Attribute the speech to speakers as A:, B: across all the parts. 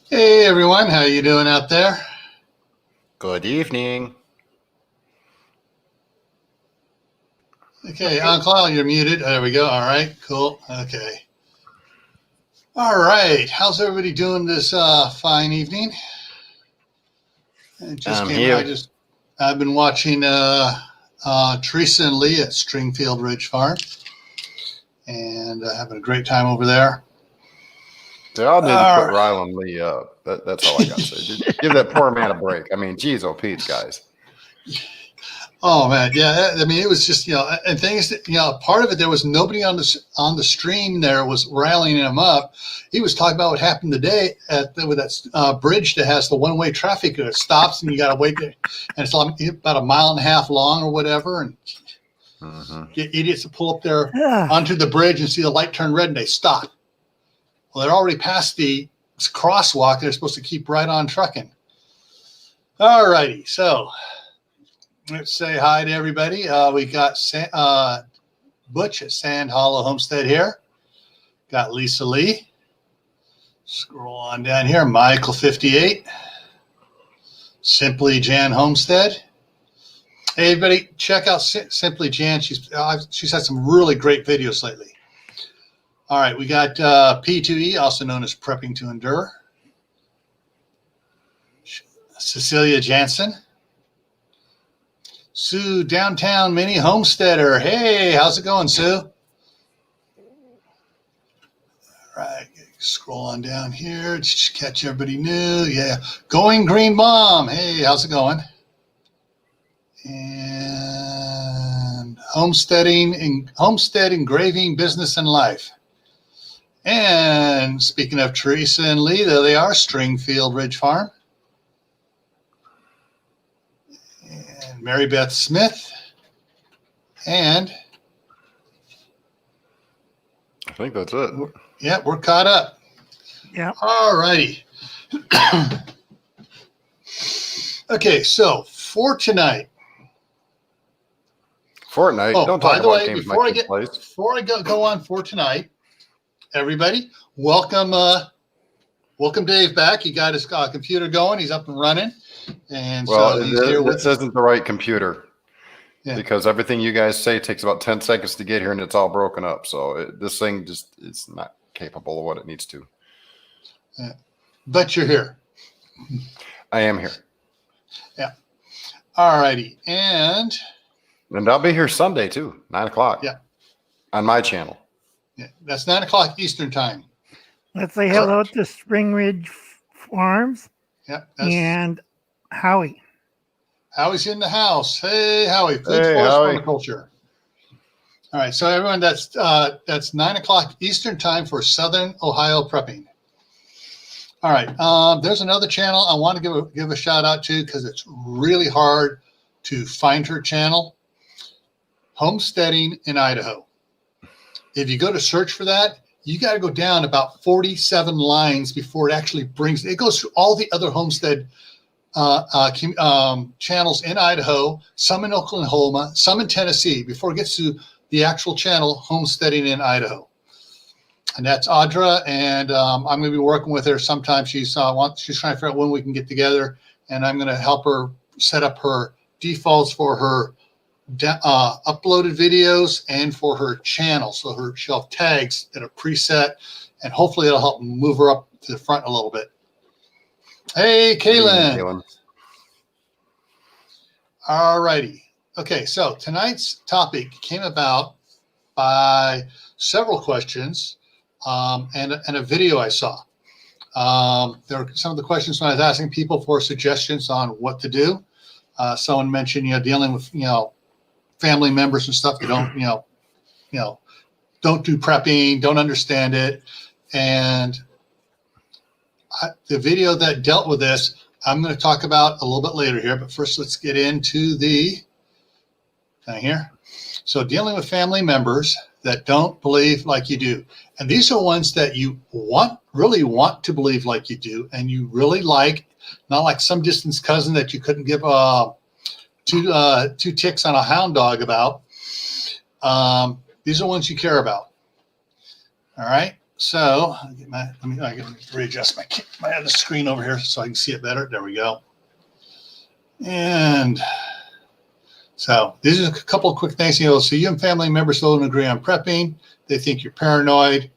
A: Hey everyone, how you doing out there?
B: Good evening.
A: Okay, Uncle Al, you're muted. There we go. All right, cool. Okay. All right, how's everybody doing this fine evening? It just
B: I'm
A: came.
B: here.
A: I've been watching Teresa and Lee at Stringfield Ridge Farm, and having a great time over there.
B: They all need to
A: All
B: put
A: right.
B: Rylan Lee up. That's all I got to say. Just give that poor man a break. I mean, geez, oh, Pete, guys.
A: Oh man, yeah. I mean, it was just and things that part of it there was nobody on the stream there was rallying him up. He was talking about what happened today with that bridge that has the one-way traffic that stops and you got to wait there, and it's about a mile and a half long or whatever, and get idiots to pull up there onto the bridge and see the light turn red and they stop. Well, they're already past the crosswalk. They're supposed to keep right on trucking. All righty, so. Let's say hi to everybody. We got Butch at Sand Hollow Homestead here. Got Lisa Lee. Scroll on down here. Michael 58. Simply Jan Homestead. Hey, everybody, check out Simply Jan. She's had some really great videos lately. All right, we got P2E, also known as Prepping to Endure. Cecilia Jansen. Sue, Downtown Mini Homesteader. Hey, how's it going, Sue? All right, scroll on down here. Just catch everybody new. Yeah, Going Green Mom. Hey, how's it going? And homestead engraving business and life. And speaking of Teresa and Lee, there they are, Stringfield Ridge Farm. Mary Beth Smith, and
B: I think that's it.
A: Yeah, we're caught up.
C: Yeah.
A: All righty. Okay, so for tonight.
B: Fortnite. Don't talk about games
A: before I go on for tonight, everybody, welcome Dave back. He got his computer going. He's up and running. And
B: well,
A: so he's here with
B: this isn't the right computer because everything you guys say takes about 10 seconds to get here and it's all broken up. So this thing just is not capable of what it needs to.
A: But you're here.
B: I am here.
A: Yeah. All righty. And
B: I'll be here Sunday too, 9 o'clock.
A: Yeah.
B: On my channel.
A: Yeah. That's 9 o'clock Eastern time.
C: Let's say hello to Spring Ridge Farms.
A: Yeah.
C: And Howie.
A: Howie's in the house. Hey, Howie.
B: Hey, Howie.
A: Culture. All right. So everyone, that's 9 o'clock Eastern time for Southern Ohio prepping. All right. There's another channel I want to give a shout out to because it's really hard to find her channel. Homesteading in Idaho. If you go to search for that, you got to go down about 47 lines before it actually it goes through all the other homestead channels in Idaho, some in Oklahoma, some in Tennessee, before it gets to the actual channel, Homesteading in Idaho. And that's Audra, and I'm going to be working with her sometime. She's trying to figure out when we can get together, and I'm going to help her set up her defaults for her uploaded videos and for her channel. So she'll have tags that are preset, and hopefully it'll help move her up to the front a little bit. Hey, Kaylin. All righty. Okay, so tonight's topic came about by several questions and a video I saw. There were some of the questions when I was asking people for suggestions on what to do. Someone mentioned, dealing with, family members and stuff that don't, don't do prepping, don't understand it. And the video that dealt with this, I'm going to talk about a little bit later here, but first let's get into the thing here. So dealing with family members that don't believe like you do. And these are ones that you really want to believe like you do, and you really like, not like some distant cousin that you couldn't give two ticks on a hound dog about. These are ones you care about. All right. So I can readjust my other screen over here so I can see it better. There we go. And so these are a couple of quick things. So you and family members don't agree on prepping. They think you're paranoid.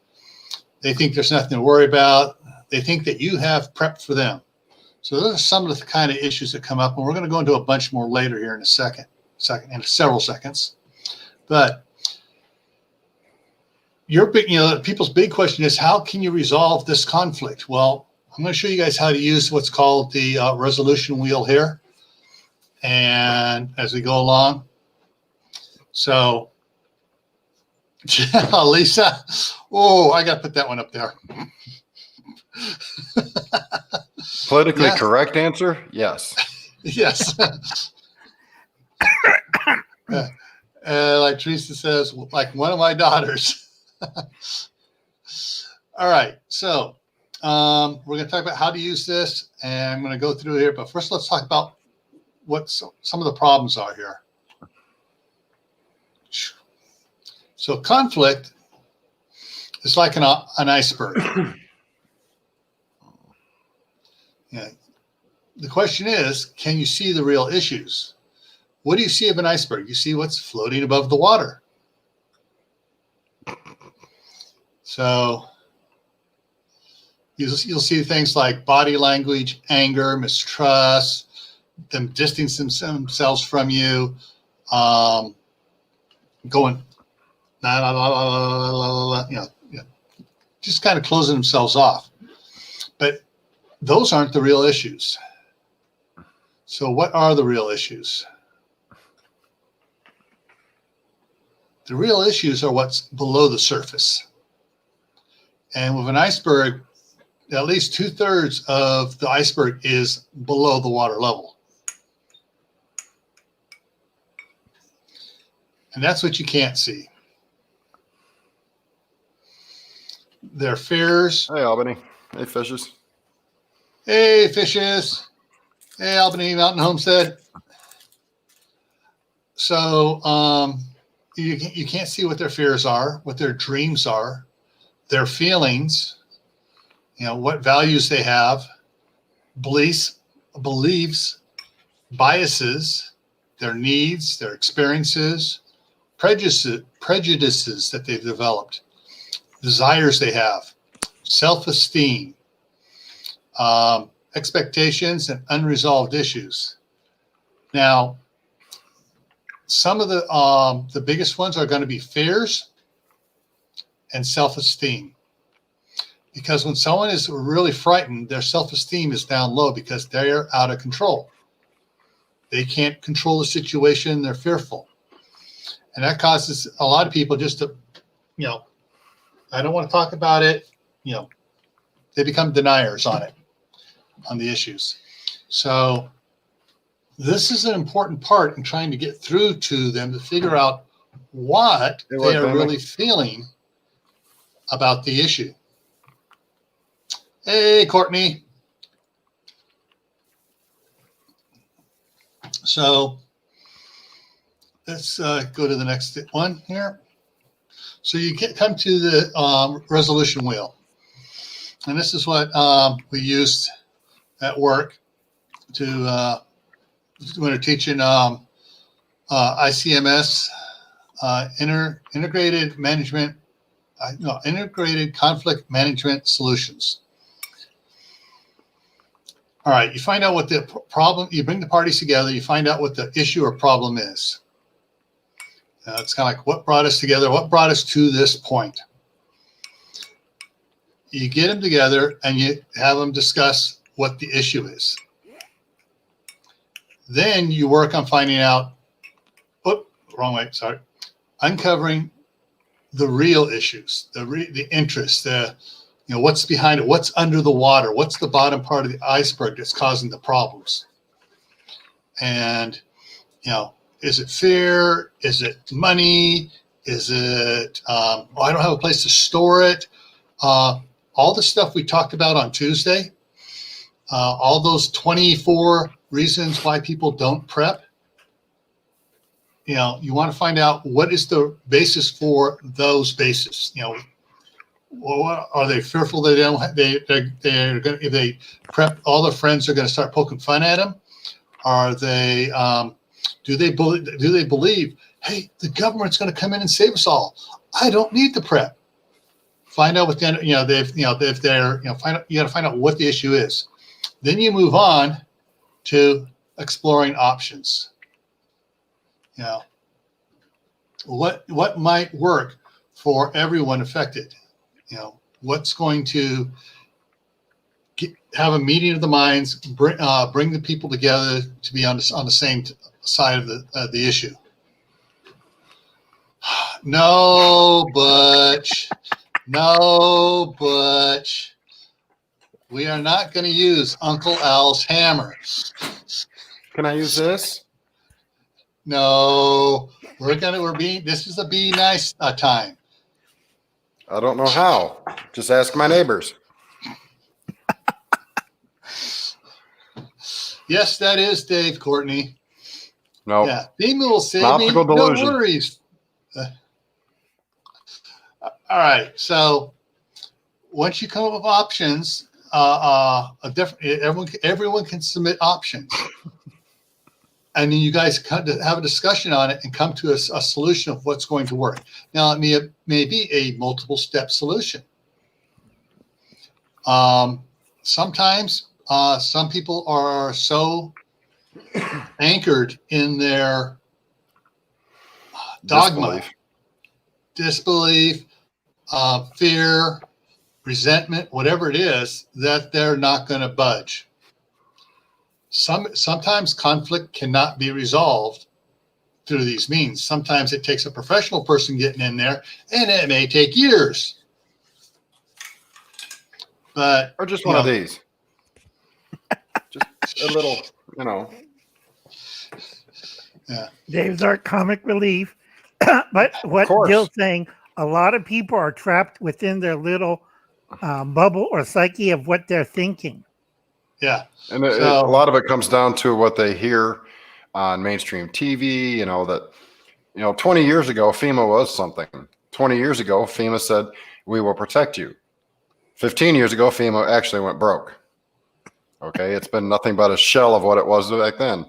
A: They think there's nothing to worry about. They think that you have prepped for them. So those are some of the kind of issues that come up, and we're going to go into a bunch more later here in in several seconds. But people's big question is, how can you resolve this conflict? Well, I'm going to show you guys how to use what's called the resolution wheel here, and as we go along. So, Lisa, oh, I got to put that one up there.
B: Politically correct answer? Yes.
A: Yes. Like Teresa says, like one of my daughters. All right. So we're going to talk about how to use this, and I'm going to go through here. But first, let's talk about what some of the problems are here. So conflict is like an iceberg. Yeah. The question is, can you see the real issues? What do you see of an iceberg? You see what's floating above the water. So you'll see things like body language, anger, mistrust, them distancing themselves from you, going, la, la, la, la, la, la, la, just kind of closing themselves off. But those aren't the real issues. So what are the real issues? The real issues are what's below the surface. And with an iceberg, at least 2/3 of the iceberg is below the water level. And that's what you can't see. Their fears.
B: Hey, Albany. Hey, Fishes.
A: Hey, Fishes. Hey, Albany Mountain Homestead. So you can't see what their fears are, what their dreams are, their feelings, what values they have, beliefs, biases, their needs, their experiences, prejudices that they've developed, desires they have, self-esteem, expectations, and unresolved issues. Now, some of the biggest ones are going to be fears and self-esteem. Because when someone is really frightened, their self-esteem is down low because they're out of control. They can't control the situation. They're fearful. And that causes a lot of people just to, I don't want to talk about it. They become deniers on it, on the issues. So this is an important part in trying to get through to them to figure out what they are really feeling about the issue. Hey, Courtney. So let's go to the next one here. So you come to the resolution wheel. And this is what we used at work to when we're teaching ICMS, integrated conflict management solutions. All right, you find out what the problem, you bring the parties together, you find out what the issue or problem is. It's kind of like what brought us together, what brought us to this point. You get them together and you have them discuss what the issue is. Then you work on finding out, uncovering the real issues, the interests, what's behind it, what's under the water, what's the bottom part of the iceberg that's causing the problems. And, is it fear? Is it money? Is it, I don't have a place to store it? All the stuff we talked about on Tuesday, all those 24 reasons why people don't prep. You want to find out what is the basis for those bases. Well, are they fearful they don't? They're going if they prep, all their friends are going to start poking fun at them? Are they? Do they believe? Hey, the government's going to come in and save us all. I don't need the prep. Find out what the if they're find out. You got to find out what the issue is. Then you move on to exploring options. What might work for everyone affected? What's going to have a meeting of the minds, bring the people together to be on the same side of the issue. No, but we are not going to use Uncle Al's hammer.
B: Can I use this?
A: No, this is a be nice time.
B: I don't know how. Just ask my neighbors.
A: Yes, that is Dave Courtney.
B: No.
A: Yeah, FEMA will save me.
B: Optical delusion.
A: No worries. All right. So once you come up with options, everyone can submit options, and then you guys have a discussion on it and come to a solution of what's going to work. Now, it may be a multiple step solution. Sometimes some people are so anchored in their dogma, disbelief, fear, resentment, whatever it is, that they're not going to budge. Sometimes conflict cannot be resolved through these means. Sometimes it takes a professional person getting in there, and it may take years. But
B: or just one of these. Just a little,
A: Yeah.
C: Dave's our comic relief. But what Gil's saying, a lot of people are trapped within their little bubble or psyche of what they're thinking.
B: Yeah. And a lot of it comes down to what they hear on mainstream TV, that, 20 years ago, FEMA was something. 20 years ago, FEMA said, we will protect you. 15 years ago, FEMA actually went broke. Okay. It's been nothing but a shell of what it was back then.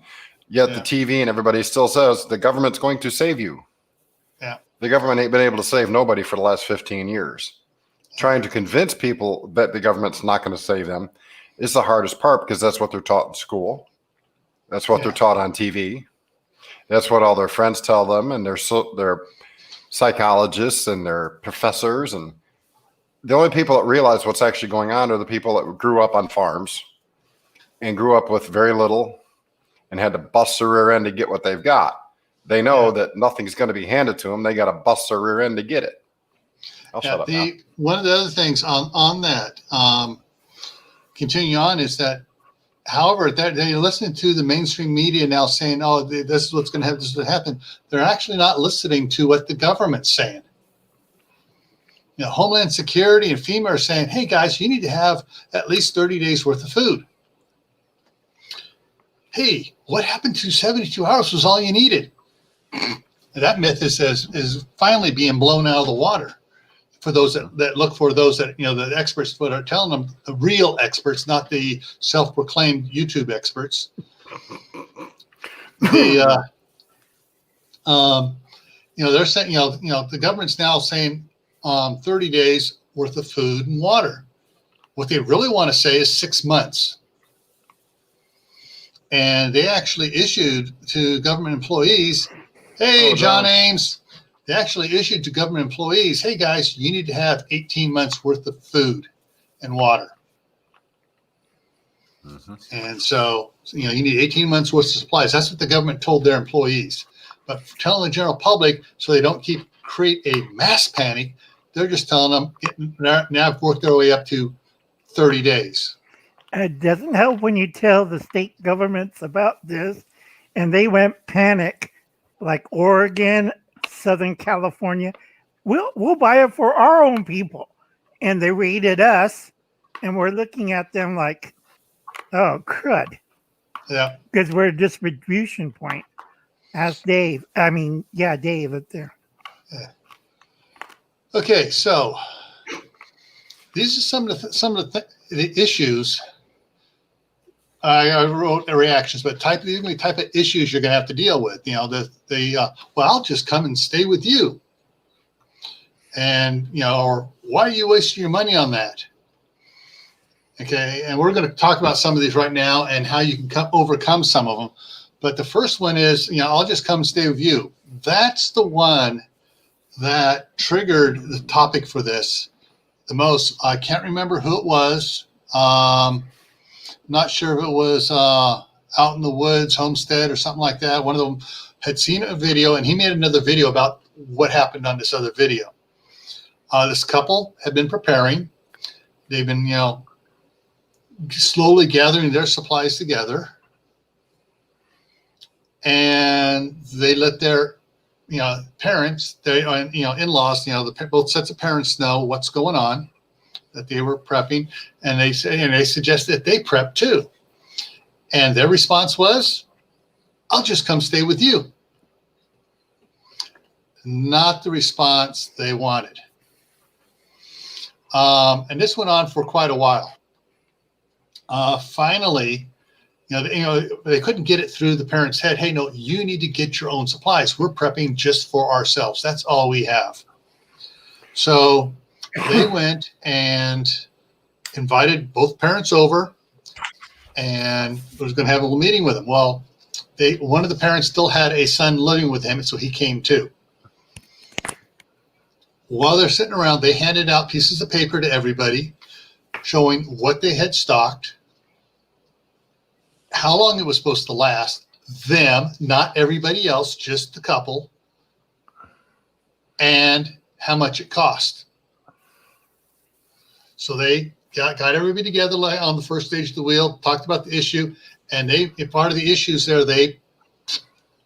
B: Yet the TV and everybody still says the government's going to save you.
A: Yeah.
B: The government ain't been able to save nobody for the last 15 years. Trying to convince people that the government's not going to save them is the hardest part, because that's what they're taught in school. That's what they're taught on TV. That's what all their friends tell them, and their psychologists and their professors. And the only people that realize what's actually going on are the people that grew up on farms and grew up with very little and had to bust their rear end to get what they've got. They know that nothing's going to be handed to them. They got to bust their rear end to get it. I'll shut up now.
A: One of the other things on that, continuing on, is that, however, they're listening to the mainstream media now saying, oh, this is what's going to happen, this is what happened. They're actually not listening to what the government's saying. Homeland Security and FEMA are saying, hey, guys, you need to have at least 30 days worth of food. Hey, what happened to 72 hours was all you needed? That myth is finally being blown out of the water for those that look for those that, the experts that are telling them, the real experts, not the self-proclaimed YouTube experts. They're saying, the government's now saying 30 days worth of food and water. What they really want to say is 6 months. And they actually issued to government employees, hey, John Ames, they actually issued to government employees, hey, guys, you need to have 18 months worth of food and water. Mm-hmm. And so, you need 18 months worth of supplies. That's what the government told their employees. But telling the general public so they don't create a mass panic, they're just telling them now work their way up to 30 days.
C: It doesn't help when you tell the state governments about this and they went panic, like Oregon, Southern California. We'll buy it for our own people. And they raided us, and we're looking at them like, oh, crud.
A: Yeah.
C: Because we're a distribution point. Ask Dave. Dave up there.
A: Yeah. Okay, so these are some of the issues. I wrote the reactions, but the type of issues you're going to have to deal with. You know, well, I'll just come and stay with you, and or why are you wasting your money on that? Okay, and we're going to talk about some of these right now and how you can overcome some of them. But the first one is, I'll just come and stay with you. That's the one that triggered the topic for this the most. I can't remember who it was. Not sure if it was Out in the Woods, Homestead, or something like that. One of them had seen a video, and he made another video about what happened on this other video. This couple had been preparing. They've been, slowly gathering their supplies together. And they let their, parents, their, in-laws, both sets of parents know what's going on, that they were prepping, and they suggest that they prep too. And their response was, I'll just come stay with you. Not the response they wanted. And this went on for quite a while. Finally, they couldn't get it through the parents' head. Hey, no, you need to get your own supplies. We're prepping just for ourselves. That's all we have. So they went and invited both parents over and was going to have a little meeting with them. Well, one of the parents still had a son living with him, so he came too. While they're sitting around, they handed out pieces of paper to everybody showing what they had stocked, how long it was supposed to last, them, not everybody else, just the couple, and how much it cost. So they got everybody together on the first stage of the wheel, talked about the issue, and part of the issues there, they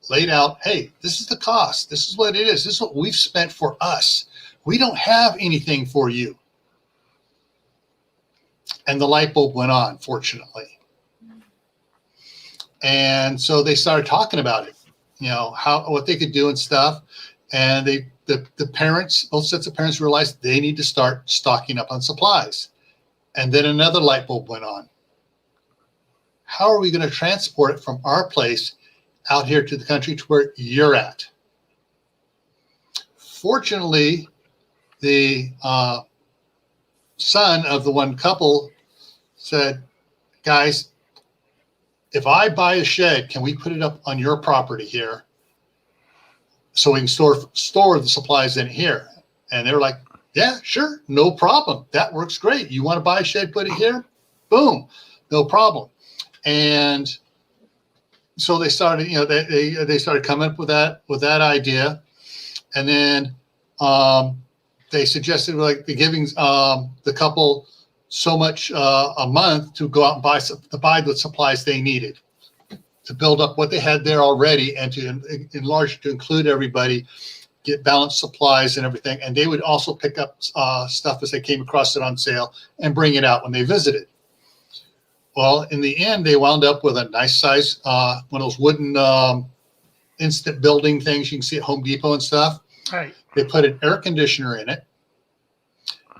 A: laid out, hey, this is the cost. This is what it is. This is what we've spent for us. We don't have anything for you. And the light bulb went on, fortunately. And so they started talking about it, what they could do and stuff. And the parents, both sets of parents, realized they need to start stocking up on supplies. And then another light bulb went on. How are we going to transport it from our place out here to the country to where you're at? Fortunately, the son of the one couple said, guys, if I buy a shed, can we put it up on your property here so we can store the supplies in here? And they were like, yeah, sure, no problem. That works great. You want to buy a shed, put it here? Boom, no problem. And so they started, they started coming up with that idea. And then they suggested the giving the couple so much a month to go out and buy the supplies they needed to build up what they had there already and to enlarge, to include everybody, get balanced supplies and everything. And they would also pick up stuff as they came across it on sale and bring it out when they visited. Well, in the end, they wound up with a nice size, one of those wooden instant building things you can see at Home Depot and stuff.
C: Right.
A: They put an air conditioner in it,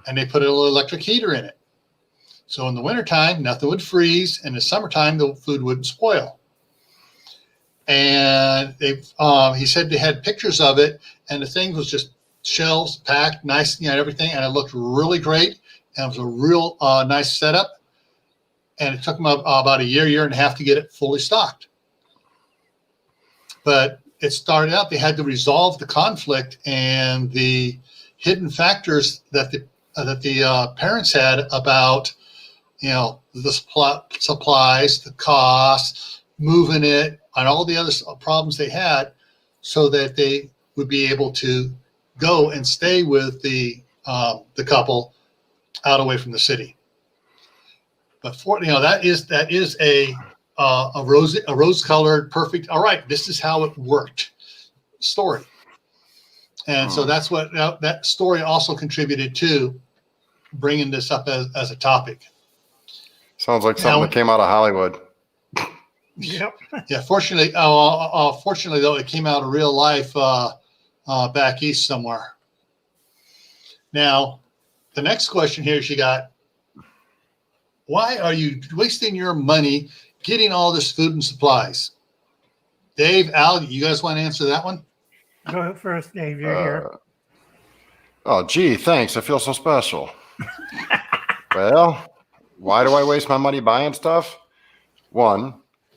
A: and they put a little electric heater in it. So in the wintertime, nothing would freeze. And in the summertime, the food wouldn't spoil. And he said they had pictures of it, and the thing was just shelves packed, nice, everything. And it looked really great. And it was a real nice setup. And it took them about a year and a half to get it fully stocked. But it started out, they had to resolve the conflict and the hidden factors that the parents had about, the supplies, the costs, moving it, and all the other problems they had, so that they would be able to go and stay with the couple out away from the city. But that is a rose-colored, perfect. All right, this is how it worked story. And so that's what that story also contributed to bringing this up as a topic.
B: Sounds like something that came out of Hollywood.
C: Yep.
A: Yeah. Fortunately though, it came out of real life back east somewhere. Now, the next question here she got, why are you wasting your money getting all this food and supplies? Dave, Al, you guys want to answer that one?
C: Go first, Dave. You're here.
B: Oh, gee, thanks. I feel so special. Well, why do I waste my money buying stuff? One,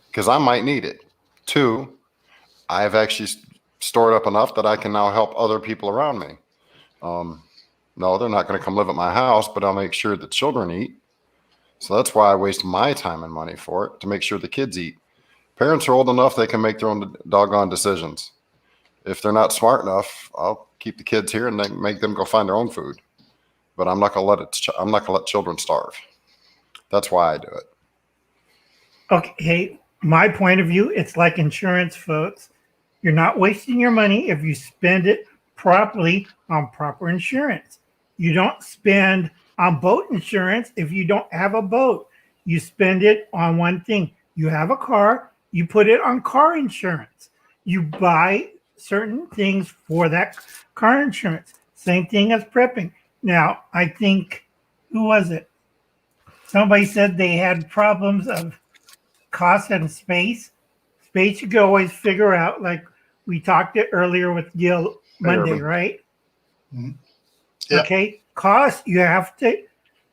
B: because I might need it. Two, I've actually stored up enough that I can now help other people around me. No, they're not going to come live at my house, but I'll make sure the children eat. So that's why I waste my time and money for it, to make sure the kids eat. Parents are old enough they can make their own doggone decisions. If they're not smart enough, I'll keep the kids here and then make them go find their own food. But I'm not going to let children starve. That's why I do it.
C: Okay, my point of view, it's like insurance, folks. You're not wasting your money if you spend it properly on proper insurance. You don't spend on boat insurance if you don't have a boat. You spend it on one thing. You have a car, you put it on car insurance. You buy certain things for that car insurance. Same thing as prepping. Now, I think, who was it? Somebody said they had problems of cost and space. Space you can always figure out, like we talked it earlier with Gil Monday, right?
A: Mm-hmm. Yep.
C: Okay, cost, you have to,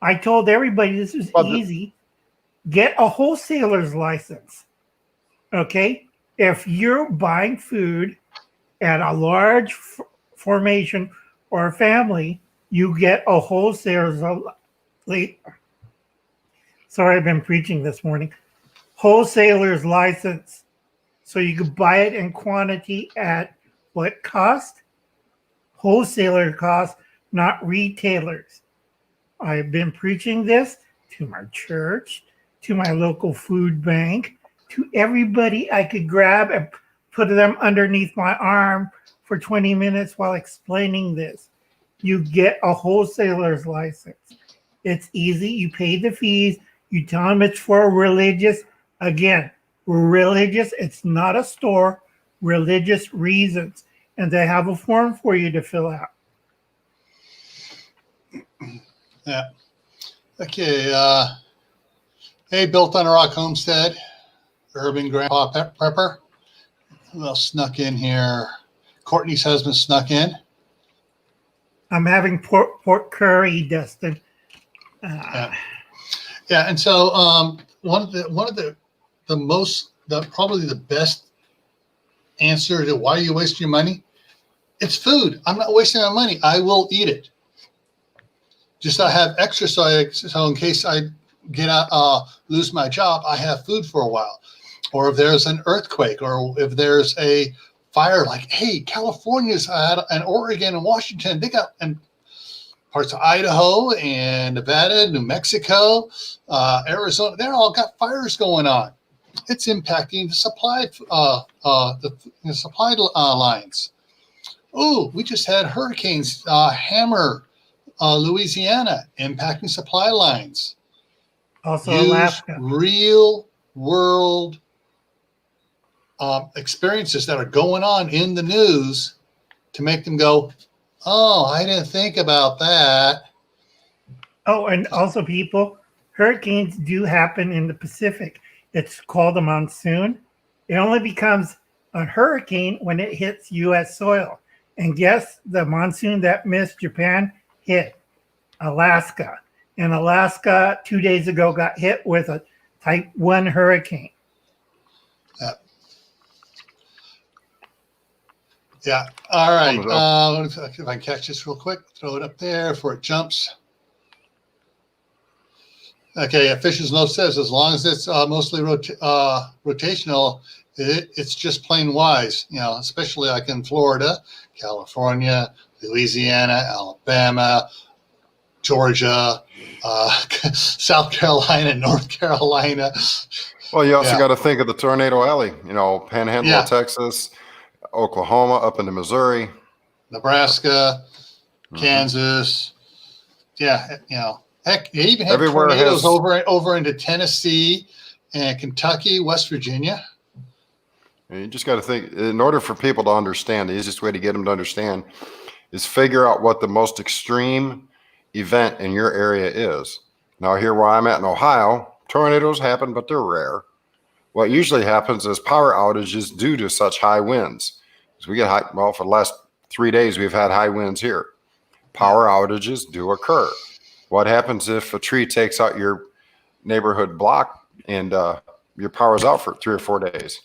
C: I told everybody this is easy. Get a wholesaler's license. Okay, if you're buying food at a large formation or a family, you get a wholesaler's. Sorry, I've been preaching this morning. Wholesaler's license, so you can buy it in quantity at what cost? Wholesaler cost, not retailers. I've been preaching this to my church, to my local food bank, to everybody I could grab and put them underneath my arm for 20 minutes while explaining this. You get a wholesaler's license. It's easy. You pay the fees. You tell them it's for religious. Again, religious. It's not a store. Religious reasons. And they have a form for you to fill out.
A: Yeah. Okay. Hey, Built on a Rock Homestead, Urban Grandpa Prepper. Who else snuck in here? Courtney's husband snuck in.
C: I'm having pork curry, Dustin.
A: Yeah. And so probably the best answer to why you waste your money, it's food. I'm not wasting my money. I will eat it. Just I have extra, so in case I get out, lose my job, I have food for a while. Or if there's an earthquake, or if there's a fire, like, hey, California's and Oregon and Washington, they got, and parts of Idaho and Nevada, New Mexico, Arizona, they're all got fires going on. It's impacting the supply, supply lines. Oh, we just had hurricanes hammer Louisiana, impacting supply lines.
C: Also,
A: Use
C: Alaska.
A: Real world experiences that are going on in the news to make them go, oh, I didn't think about that.
C: Oh, and also, people, hurricanes do happen in the Pacific. It's called a monsoon. It only becomes a hurricane when it hits U.S. soil. And guess the monsoon that missed Japan hit Alaska. And Alaska 2 days ago got hit with a type 1 hurricane.
A: Yeah. All right. If I can catch this real quick, throw it up there before it jumps. Okay. Fish's Note says, as long as it's mostly rotational, it's just plain wise, especially like in Florida, California, Louisiana, Alabama, Georgia, South Carolina, North Carolina.
B: Well, you also got to think of the tornado alley, Panhandle of Texas, Oklahoma, up into Missouri,
A: Nebraska, Kansas. Yeah, heck, they even have
B: everywhere
A: tornadoes over into Tennessee and Kentucky, West Virginia.
B: You just got to think, in order for people to understand, the easiest way to get them to understand is figure out what the most extreme event in your area is. Now, here where I'm at in Ohio, tornadoes happen, but they're rare. What usually happens is power outages due to such high winds. So we get high, well, for the last 3 days, we've had high winds here. Power outages do occur. What happens if a tree takes out your neighborhood block and your power's out for 3 or 4 days?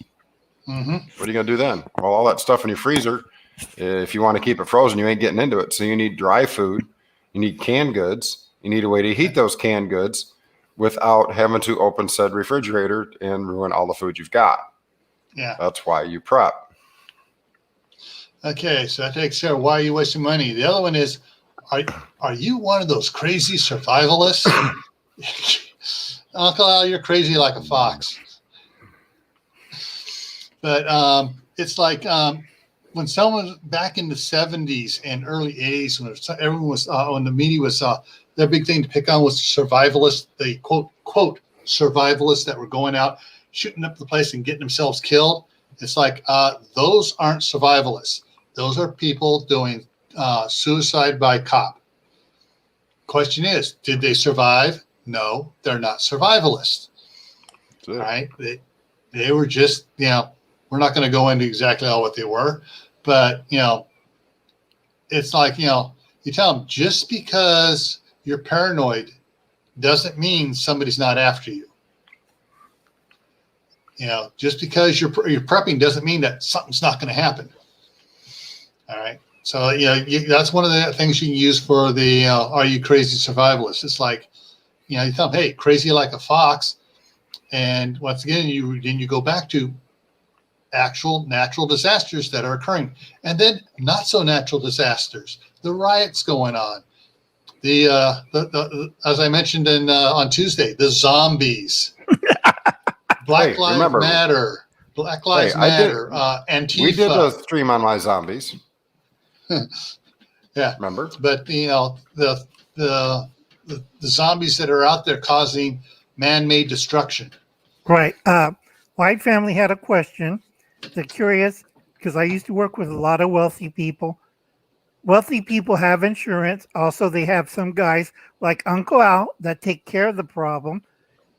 A: Mm-hmm.
B: What are you going to do then? Well, all that stuff in your freezer, if you want to keep it frozen, you ain't getting into it. So you need dry food. You need canned goods. You need a way to heat those canned goods without having to open said refrigerator and ruin all the food you've got.
A: Yeah.
B: That's why you prep.
A: Okay, so that takes care of why are you wasting money. The other one is, are you one of those crazy survivalists? Uncle Al, you're crazy like a fox. But it's like when someone back in the 70s and early 80s, when everyone was when the media was their big thing to pick on was survivalists. They quote survivalists that were going out shooting up the place and getting themselves killed. It's like those aren't survivalists. Those are people doing suicide by cop. Question is, did they survive? No, they're not survivalists. Right? They were just, we're not going to go into exactly all what they were, but, it's like, you tell them just because you're paranoid doesn't mean somebody's not after you. Just because you're prepping doesn't mean that something's not going to happen. All right. So, that's one of the things you can use for the are you crazy survivalist? It's like, you tell them, hey, crazy like a fox. And once again, you go back to actual natural disasters that are occurring. And then not so natural disasters, the riots going on. The as I mentioned on Tuesday, the zombies. Black Lives Matter. Black Lives Matter. Antifa.
B: We did a stream on my zombies.
A: Yeah.
B: Remember?
A: But the zombies that are out there causing man-made destruction.
C: Right. White family had a question. They're curious because I used to work with a lot of wealthy people. Wealthy people have insurance. Also, they have some guys like Uncle Al that take care of the problem.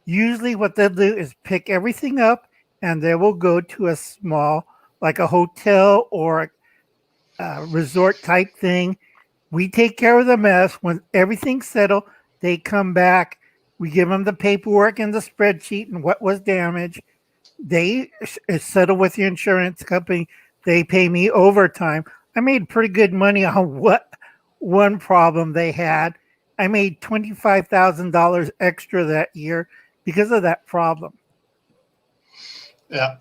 C: Usually what they'll do is pick everything up and they will go to a small, like a hotel or a resort type thing. We take care of the mess. When everything's settled, they come back. We give them the paperwork and the spreadsheet and what was damaged. They settle with the insurance company. They pay me overtime. I made pretty good money on what one problem they had. I made $25,000 extra that year because of that problem.
A: Yeah.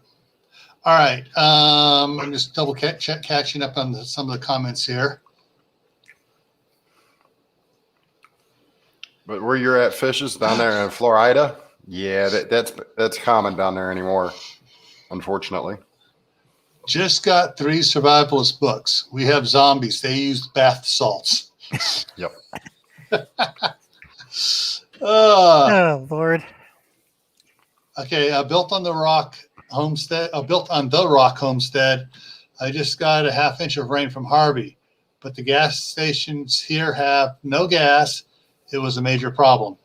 A: All right. I'm just double catching up on some of the comments here.
B: But where you're at, Fishes, down there in Florida, yeah, that's common down there anymore, unfortunately.
A: Just got 3 survivalist books. We have zombies. They use bath salts.
B: Yep.
C: Oh, Lord.
A: Okay, built on the Rock Homestead. Built on the Rock Homestead. I just got a ½ inch of rain from Harvey, but the gas stations here have no gas. It was a major problem.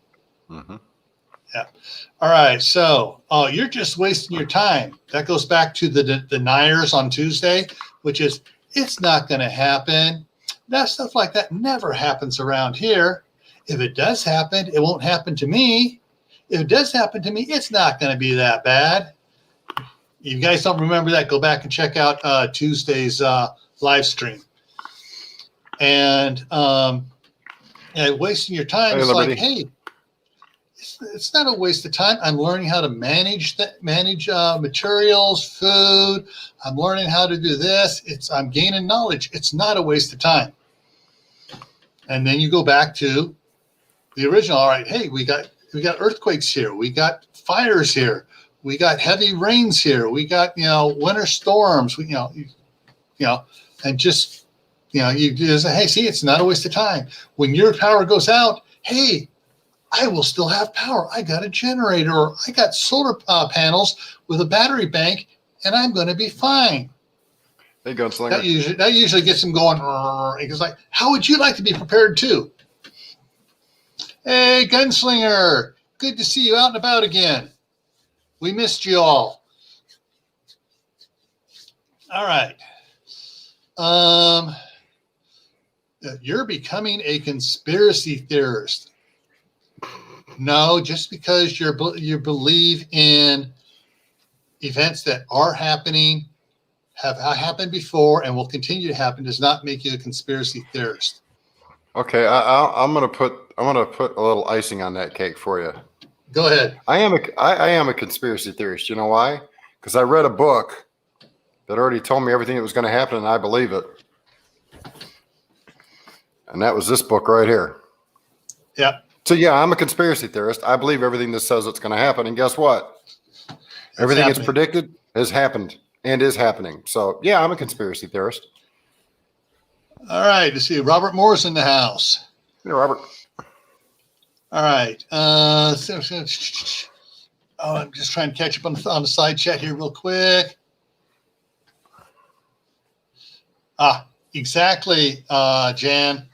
B: Mm-hmm.
A: Yeah. All right. So, you're just wasting your time. That goes back to the deniers on Tuesday, which is it's not going to happen. That stuff like that never happens around here. If it does happen, it won't happen to me. If it does happen to me, it's not going to be that bad. You guys don't remember that? Go back and check out Tuesday's live stream. And wasting your time is like, hey, it's not a waste of time. I'm learning how to manage materials, food. I'm learning how to do this. I'm gaining knowledge. It's not a waste of time. And then you go back to the original. All right, hey, we got earthquakes here. We got fires here. We got heavy rains here. We got winter storms. And just you just say, hey, see, it's not a waste of time. When your power goes out, hey, I will still have power. I got a generator, or I got solar panels with a battery bank, and I'm going to be fine.
B: Hey, Gunslinger.
A: That usually gets them going. It's like, how would you like to be prepared too? Hey, Gunslinger. Good to see you out and about again. We missed you all. All right. You're becoming a conspiracy theorist. No, just because you believe in events that are happening, have happened before, and will continue to happen, does not make you a conspiracy theorist.
B: Okay, I'm gonna put a little icing on that cake for you.
A: Go ahead.
B: I am a conspiracy theorist. You know why? Because I read a book that already told me everything that was going to happen, and I believe it. And that was this book right here.
A: Yeah.
B: So yeah, I'm a conspiracy theorist. I believe everything that says it's going to happen, and guess what? Everything that's predicted has happened and is happening. So yeah, I'm a conspiracy theorist.
A: All right. Let's see. Robert Moore's in the house.
B: Yeah, Robert.
A: All right. I'm just trying to catch up on the side chat here real quick. Exactly, Jan.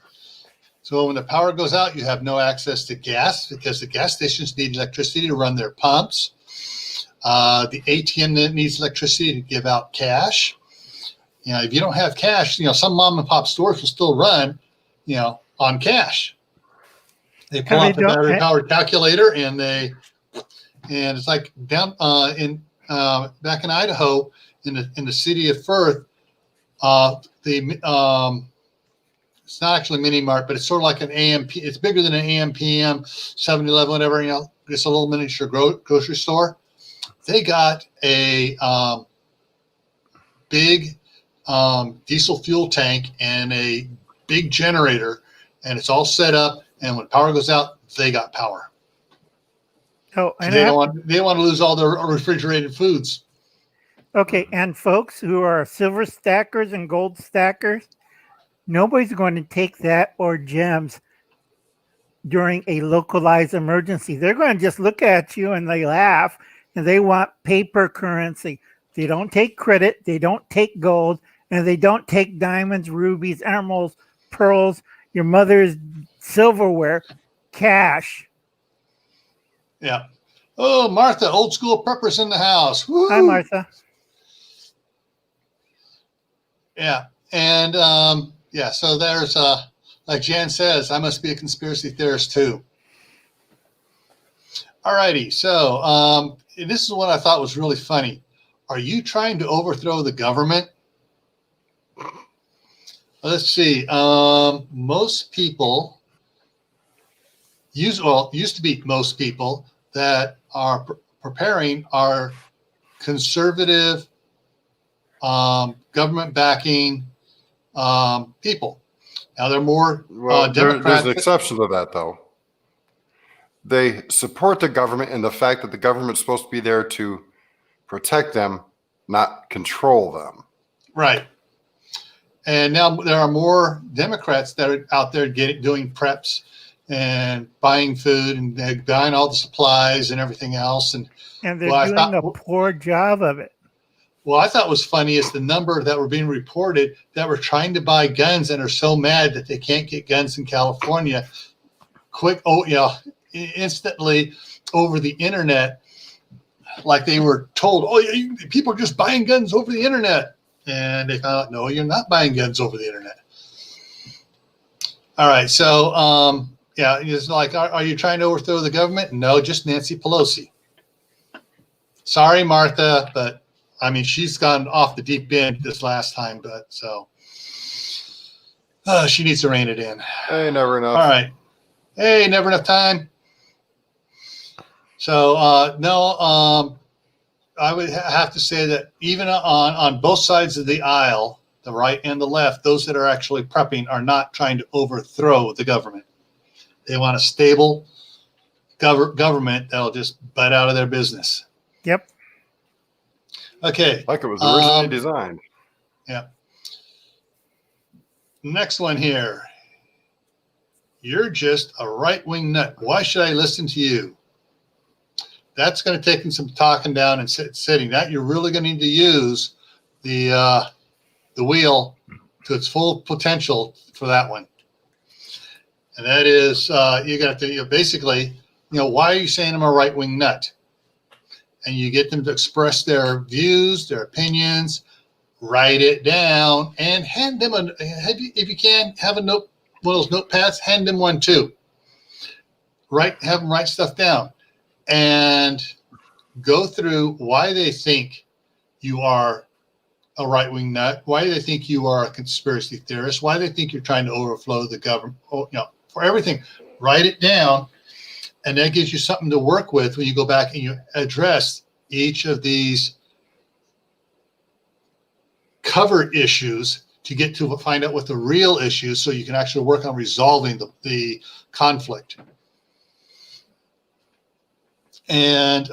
A: So when the power goes out, you have no access to gas because the gas stations need electricity to run their pumps. The ATM needs electricity to give out cash. You know, if you don't have cash, you know, some mom and pop stores will still run, you know, on cash. They pull out the battery powered calculator and it's like down back in Idaho in the city of Firth, it's not actually mini mart, but it's sort of like an AMP. It's bigger than an AM/PM, 7-Eleven, whatever. You know, it's a little miniature grocery store. They got a big diesel fuel tank and a big generator, and it's all set up. And when power goes out, they got power.
C: Oh, and
A: they don't want to lose all their refrigerated foods.
C: Okay, and folks who are silver stackers and gold stackers, nobody's going to take that or gems during a localized emergency. They're going to just look at you and they laugh, and they want paper currency. They don't take credit, they don't take gold, and they don't take diamonds, rubies, emeralds, pearls, your mother's silverware, cash.
A: Yeah. Oh, Martha, old school preppers in the house. Woo!
C: Hi, Martha.
A: Yeah. And so there's like Jan says, I must be a conspiracy theorist too. All righty. So this is what I thought was really funny. Are you trying to overthrow the government? Let's see. Most people used to be most people that are preparing are conservative, government backing people. Now they're more
B: there's an exception to that, though. They support the government in the fact that the government's supposed to be there to protect them, not control them.
A: Right. And now there are more Democrats that are out there doing preps and buying food and buying all the supplies and everything else. And
C: they're doing a poor job of it.
A: Well, I thought was funny is the number that were being reported that were trying to buy guns and are so mad that they can't get guns in California instantly over the internet, like they were told, people are just buying guns over the internet. And they found out, no, you're not buying guns over the internet. All right. So, it's like, are you trying to overthrow the government? No, just Nancy Pelosi. Sorry, Martha, but I mean, she's gone off the deep end this last time, but so she needs to rein it in.
B: Hey, never enough.
A: All right. Hey, never enough time. So, I would have to say that even on both sides of the aisle, the right and the left, those that are actually prepping are not trying to overthrow the government. They want a stable government that'll just butt out of their business.
C: Yep.
A: Okay.
B: Like it was originally designed.
A: Yeah. Next one here. You're just a right-wing nut. Why should I listen to you? That's going to take some talking down and sitting. That you're really going to need to use the wheel to its full potential for that one. And that is, you got to basically, why are you saying I'm a right-wing nut? And you get them to express their views, their opinions, write it down, and hand them if you can, have a note, one of those notepads, hand them one too. Have them write stuff down and go through why they think you are a right-wing nut, why they think you are a conspiracy theorist, why they think you're trying to overthrow the government, for everything. Write it down, and that gives you something to work with when you go back and you address each of these cover issues to get to find out what the real issues, so you can actually work on resolving the conflict. And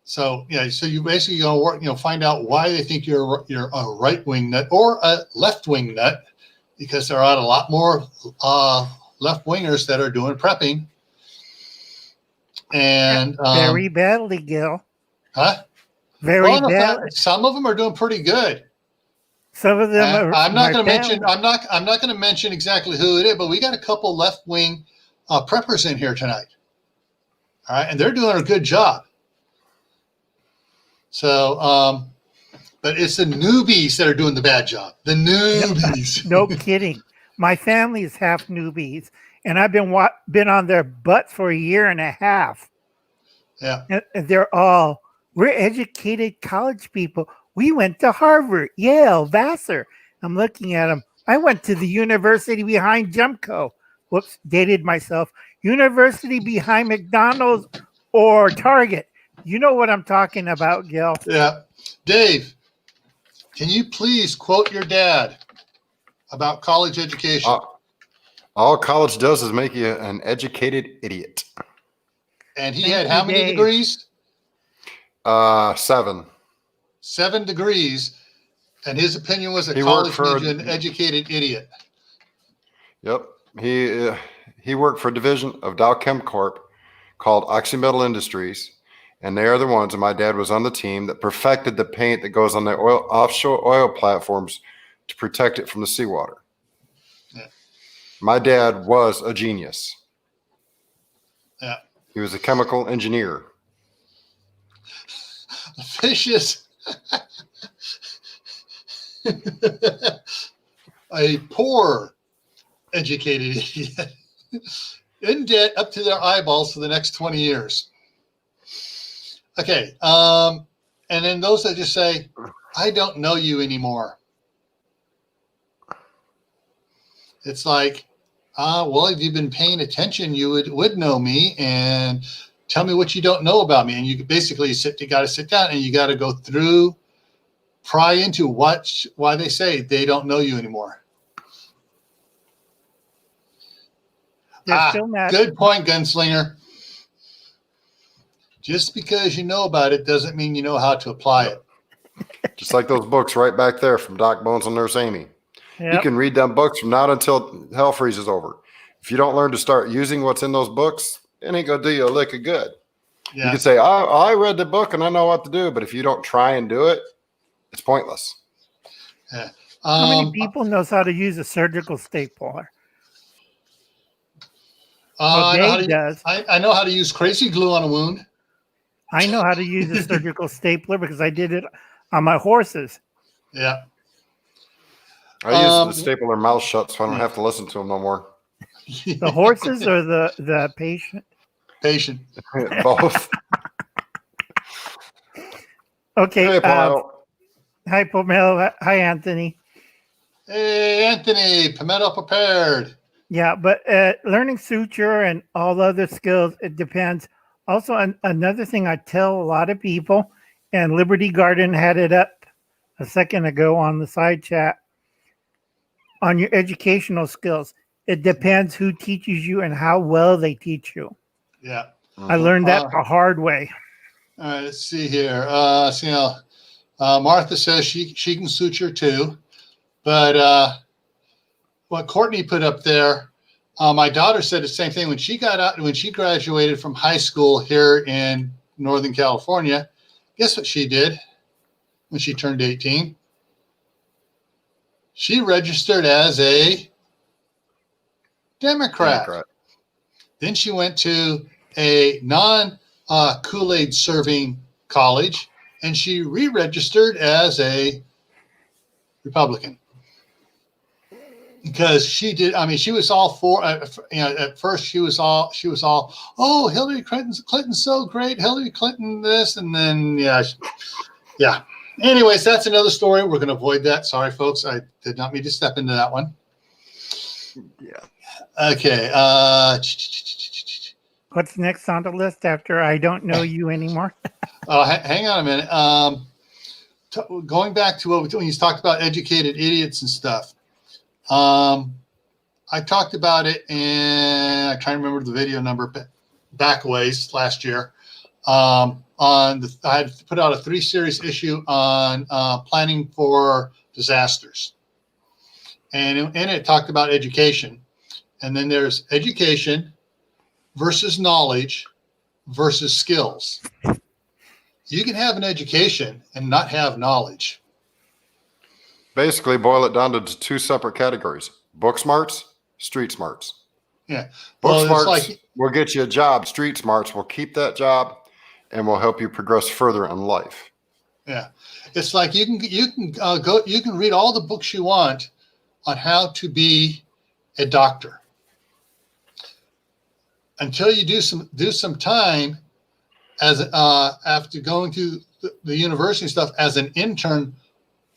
A: so you basically gonna work, find out why they think you're a right-wing nut or a left-wing nut, because there are a lot more left-wingers that are doing prepping. And
C: very badly, Gil.
A: Huh?
C: Very badly.
A: Some of them are doing pretty good.
C: Some of them are.
A: I'm not going to mention. I'm not going to mention exactly who it is, but we got a couple left-wing preppers in here tonight. All right, and they're doing a good job. So, but it's the newbies that are doing the bad job. The newbies.
C: No kidding. My family is half newbies, and I've been on their butt for a year and a half.
A: Yeah.
C: And we're educated college people. We went to Harvard, Yale, Vassar. I'm looking at them. I went to the university behind Jumco. Whoops, dated myself. University behind McDonald's or Target. You know what I'm talking about, Gil.
A: Yeah. Dave, can you please quote your dad about college education?
B: All college does is make you an educated idiot.
A: And he had how many degrees?
B: 7.
A: 7 degrees. And his opinion was that college made you an educated idiot.
B: Yep. He worked for a division of Dow Chem Corp called Oxymetal Industries. And they are the ones, and my dad was on the team that perfected the paint that goes on the offshore oil platforms to protect it from the seawater. Yeah. My dad was a genius.
A: Yeah.
B: He was a chemical engineer.
A: Vicious. A poor educated idiot. In debt up to their eyeballs for the next 20 years. Okay. And then those that just say, I don't know you anymore. It's like, well, if you've been paying attention, you would know me, and tell me what you don't know about me. And you basically you got to sit down and you got to go through, pry into why they say they don't know you anymore. Good point, Gunslinger. Just because you know about it doesn't mean you know how to apply it.
B: Just like those books right back there from Doc Bones and Nurse Amy. Yep. You can read them books from now until hell freezes over. If you don't learn to start using what's in those books, it ain't going to do you a lick of good. Yeah. You can say, I read the book and I know what to do, but if you don't try and do it, it's pointless.
A: Yeah.
C: How many people knows how to use a surgical stapler?
A: I know how to use crazy glue on a wound.
C: I know how to use a surgical stapler because I did it on my horses.
A: Yeah.
B: I use the stapler mouth shut so I don't have to listen to them no more.
C: The horses or the patient?
A: Patient.
B: Both.
C: Okay.
B: Hey, Paul.
C: Hi, Pomelo. Hi, Anthony.
A: Hey, Anthony. Pomelo prepared.
C: Yeah, but learning suture and all other skills, it depends. Also, another thing I tell a lot of people, and Liberty Garden had it up a second ago on the side chat, on your educational skills. It depends who teaches you and how well they teach you.
A: Yeah.
C: I learned that the hard way.
A: All right, let's see here. Martha says she can suture too. But what Courtney put up there, my daughter said the same thing when she got out, when she graduated from high school here in Northern California. Guess what she did when she turned 18? She registered as a Democrat. Then she went to a non-Kool-Aid serving college, and she re-registered as a Republican. Because she did, I mean, she was all for, at first she was all, oh, Hillary Clinton's so great, Hillary Clinton this, and then, yeah. Anyways, that's another story. We're going to avoid that. Sorry, folks. I did not mean to step into that one.
B: Yeah.
A: Okay.
C: What's next on the list after I don't know you anymore?
A: Hang on a minute. Going back to when you talked about educated idiots and stuff. I talked about it, and I can't remember the video number, but back ways last year. I had put out a 3-series issue on planning for disasters, and in it talked about education, and then there's education versus knowledge versus skills. You can have an education and not have knowledge.
B: Basically, boil it down to 2 separate categories: book smarts, street smarts.
A: Yeah.
B: Book smarts will get you a job. Street smarts will keep that job and will help you progress further in life.
A: Yeah. It's like you can read all the books you want on how to be a doctor. Until you do some time as after going to the university and stuff as an intern,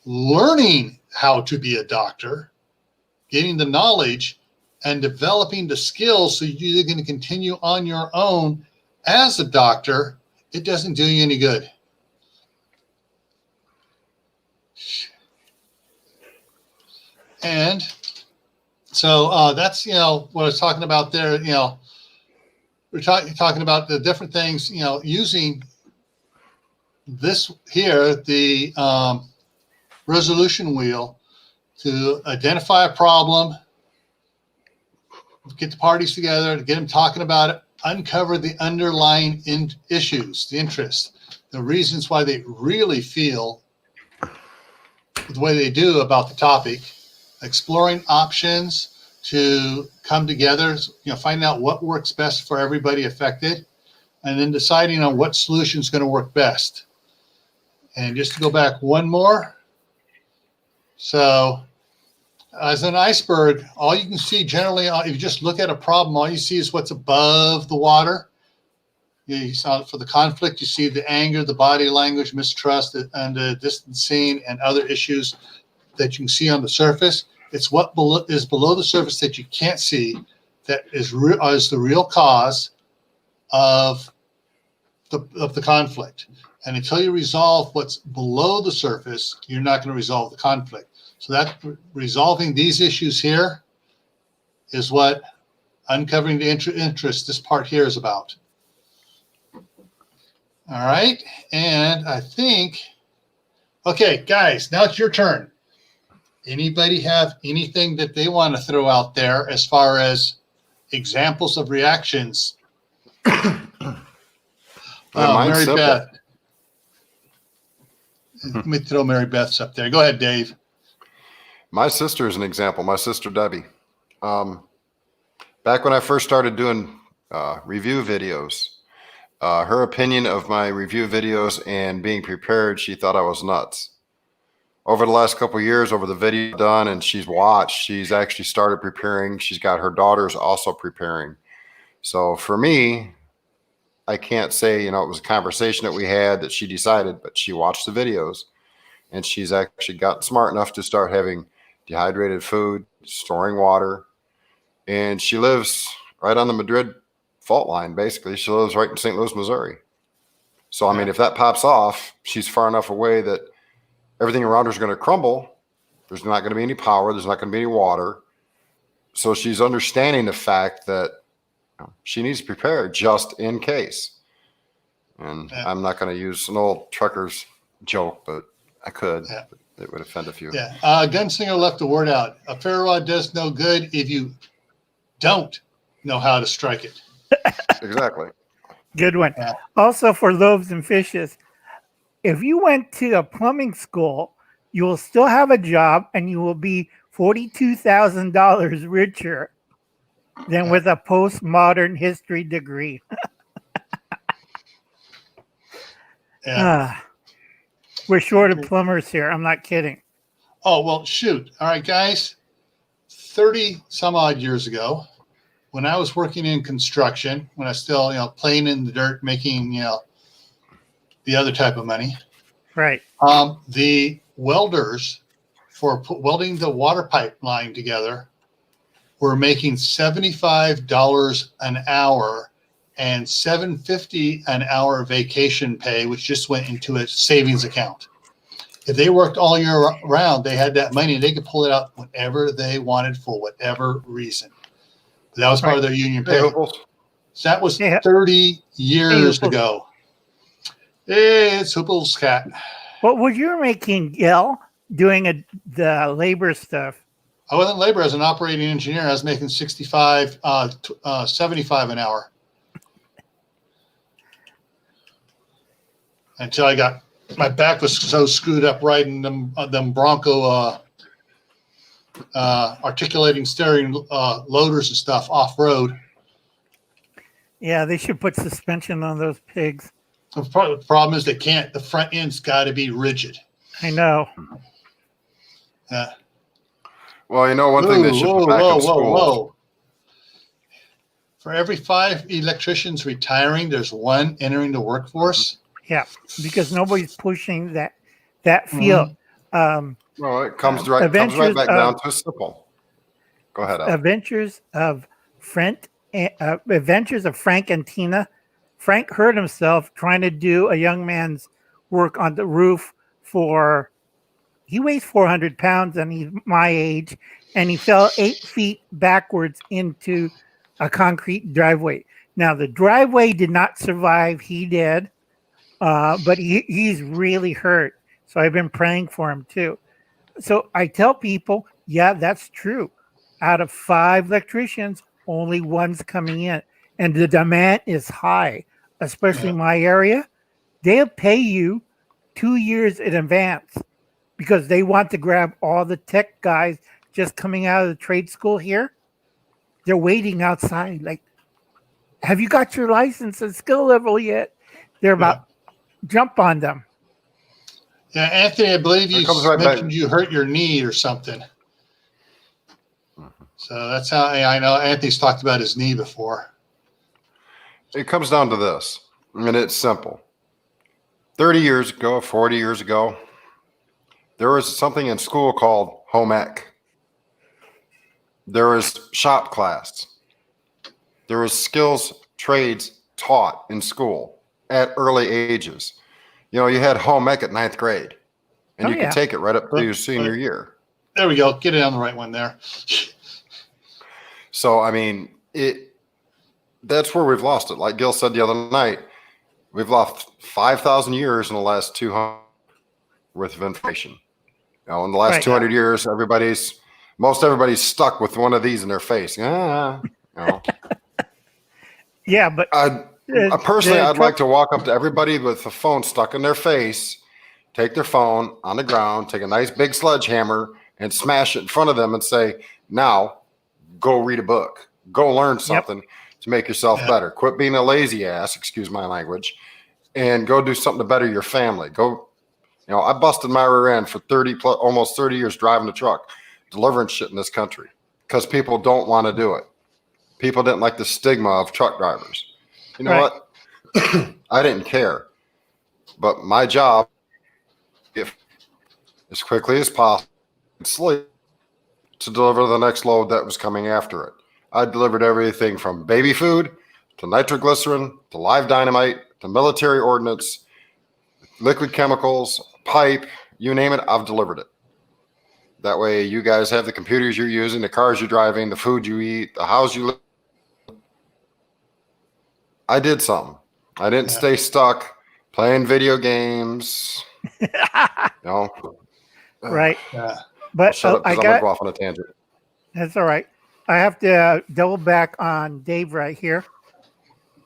A: learning how to be a doctor, getting the knowledge, and developing the skills so you're going to continue on your own as a doctor, it doesn't do you any good. And so that's, what I was talking about there. We're talking about the different things, using this here, the resolution wheel, to identify a problem, get the parties together, to get them talking about it, uncover the underlying issues, the interest, the reasons why they really feel the way they do about the topic, exploring options to come together, finding out what works best for everybody affected, and then deciding on what solution is going to work best. And just to go back one more. So as an iceberg, all you can see generally, if you just look at a problem, all you see is what's above the water. You saw it for the conflict, you see the anger, the body language, mistrust, and the distancing and other issues that you can see on the surface. It's what is below the surface that you can't see that is the real cause of the conflict. And until you resolve what's below the surface, you're not going to resolve the conflict. So that resolving these issues here is what uncovering the interest, this part here, is about. All right. And I think, okay, guys, now it's your turn. Anybody have anything that they want to throw out there as far as examples of reactions? Mary Beth. Let me throw Mary Beth's up there. Go ahead, Dave.
B: My sister is an example. My sister, Debbie. Back when I first started doing review videos, her opinion of my review videos and being prepared, she thought I was nuts. Over the last couple of years, over the video done and she's watched, she's actually started preparing. She's got her daughters also preparing. So for me, I can't say, it was a conversation that we had that she decided, but she watched the videos and she's actually gotten smart enough to start having dehydrated food, storing water. And she lives right on the Madrid fault line, basically. She lives right in St. Louis, Missouri. So, I mean, if that pops off, she's far enough away that everything around her is going to crumble. There's not going to be any power. There's not going to be any water. So she's understanding the fact that she needs to prepare just in case. And I'm not going to use an old trucker's joke, but I could.
A: Yeah.
B: It would offend a few.
A: Yeah. Gunslinger left a word out. A fair rod does no good if you don't know how to strike it.
B: Exactly.
C: Good one.
A: Yeah.
C: Also, for loaves and fishes, if you went to a plumbing school, you will still have a job and you will be $42,000 richer than with a postmodern history degree.
A: Yeah.
C: We're short of plumbers here. I'm not kidding.
A: Oh, well, shoot. All right, guys. 30 some odd years ago, when I was working in construction, when I was still, playing in the dirt, making, the other type of money,
C: Right.
A: the welders for welding the water pipeline together were making $75 an hour and $7.50 an hour vacation pay, which just went into a savings account. If they worked all year round, they had that money and they could pull it out whenever they wanted for whatever reason. That was part of their union pay. So that was 30 years ago. Hey, it's Hoople's cat.
C: What was you making, Gil, doing the labor stuff?
A: I wasn't labor as an operating engineer. I was making 75 an hour. Until I got, my back was so screwed up riding them Bronco articulating steering loaders and stuff off road.
C: Yeah, they should put suspension on those pigs.
A: The problem is they can't. The front end's got to be rigid.
C: I know.
B: Well, one thing they should put back in school.
A: For every 5 electricians retiring, there's 1 entering the workforce.
C: Yeah, because nobody's pushing that field.
B: Well, it comes right back down to simple. Go ahead, Al.
C: Adventures of Frank and Tina. Frank hurt himself trying to do a young man's work on the roof he weighs 400 pounds and he's my age, and he fell 8 feet backwards into a concrete driveway. Now, the driveway did not survive. He did, but he's really hurt. So I've been praying for him too. So I tell people, yeah, that's true. Out of 5 electricians, only 1's coming in. And the demand is high, especially in my area. They'll pay you 2 years in advance because they want to grab all the tech guys just coming out of the trade school here. They're waiting outside. Like, have you got your license and skill level yet? They're about jump on them.
A: Yeah, Anthony, I believe you mentioned you hurt your knee or something. So that's how I know Anthony's talked about his knee before.
B: It comes down to this, and it's simple. 30 years ago, 40 years ago, there was something in school called home ec. There was shop class. There was skills trades taught in school at early ages. You had home ec at 9th grade, and you could take it right up to your senior year.
A: There we go. Get it on the right one there.
B: So, I mean, that's where we've lost it. Like Gil said the other night, we've lost 5,000 years in the last 200 worth of information. In the last 200 years, most everybody's stuck with one of these in their face. Yeah,
C: but
B: personally, I'd like to walk up to everybody with a phone stuck in their face, take their phone on the ground, take a nice big sledgehammer and smash it in front of them and say, now go read a book, go learn something to make yourself better. Quit being a lazy ass, excuse my language, and go do something to better your family. I busted my rear end for almost 30 years driving a truck, delivering shit in this country because people don't want to do it. People didn't like the stigma of truck drivers. You know what? I didn't care. But my job, if as quickly as possible, to deliver the next load that was coming after it. I delivered everything from baby food to nitroglycerin to live dynamite to military ordnance, liquid chemicals, pipe, you name it, I've delivered it. That way you guys have the computers you're using, the cars you're driving, the food you eat, the house you live. I did something. I didn't stay stuck playing video games.
C: Right.
A: Yeah.
C: But
B: shut up, I'm gonna go off on a tangent.
C: That's all right. I have to double back on Dave right here.